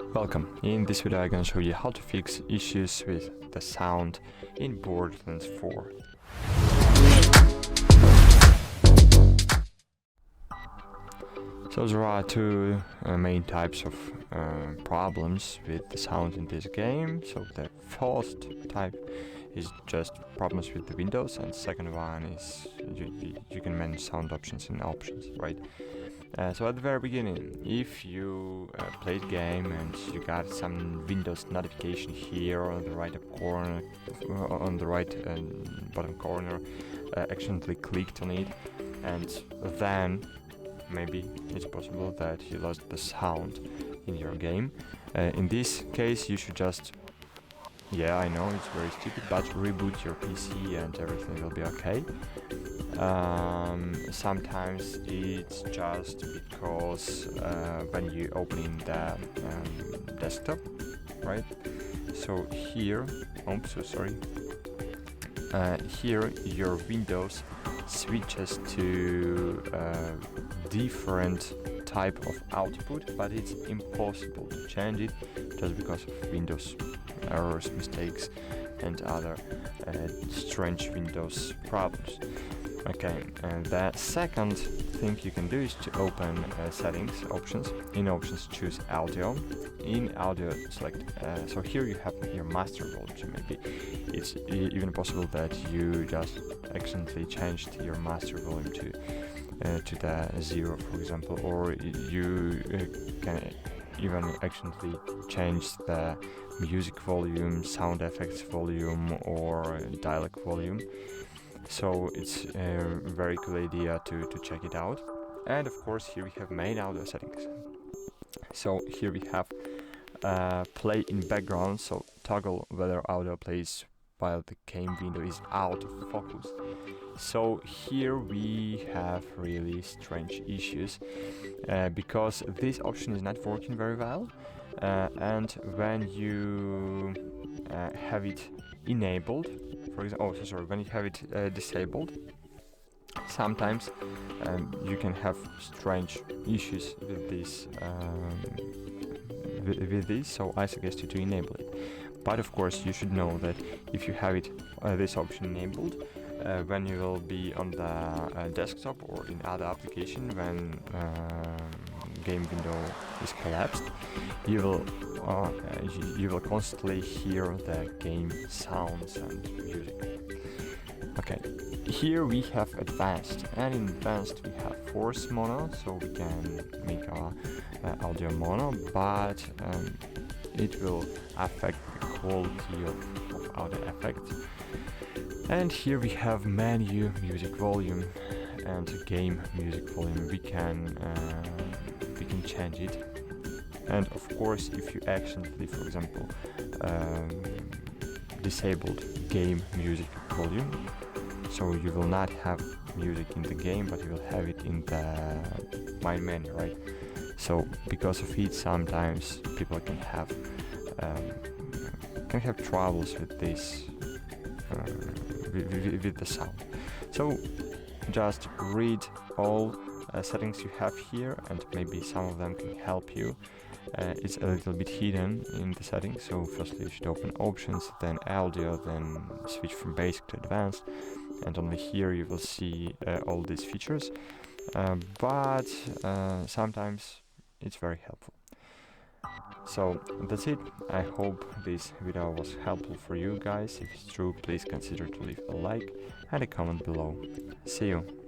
Welcome. In this video I'm gonna show you how to fix issues with the sound in Borderlands 4. So there are two main types of problems with the sound in this game. So the first type is just problems with the Windows, and second one is you can manage sound options in options, right? So at the very beginning, if you played the game and you got some Windows notification here on the right corner, bottom corner, accidentally clicked on it, and then maybe it's possible that you lost the sound in your game. In this case, you should just, yeah, I know it's very stupid, but reboot your PC and everything will be okay. Sometimes it's just because when you open the desktop, right? So here, here your Windows switches to different type of output, but it's impossible to change it just because of Windows errors, mistakes, and other strange Windows problems. Okay, and the second thing you can do is to open settings, options. In options, choose audio. In audio, select, so here you have your master volume. Maybe it's even possible that you just accidentally changed your master volume to the 0, for example, or you can even accidentally change the music volume, sound effects volume, or dialogue volume. So it's a very good idea to check it out. And of course here we have main audio settings. So here we have play in background, so toggle whether audio plays while the game window is out of focus. So here we have really strange issues because this option is not working very well, and when you have it enabled, for example, when you have it disabled, sometimes you can have strange issues with this. So I suggest you to enable it. But of course, you should know that if you have it this option enabled, when you will be on the desktop or in other application, when game window is collapsed, you will constantly hear the game sounds and music. Okay, here we have advanced, and in advanced we have force mono, so we can make our audio mono, but it will affect the quality of audio effects. And here we have menu music volume and game music volume. We can change it. And of course, if you accidentally, for example, disabled game music volume, so you will not have music in the game, but you will have it in the main menu, right? So because of it, sometimes people can have troubles with this with the sound. So just read all settings you have here, and maybe some of them can help you. It's a little bit hidden in the settings, so firstly you should open options, then audio, then switch from basic to advanced, and only here you will see all these features, but sometimes it's very helpful. So that's it. I hope this video was helpful for you guys. If it's true, please consider to leave a like and a comment below. See you!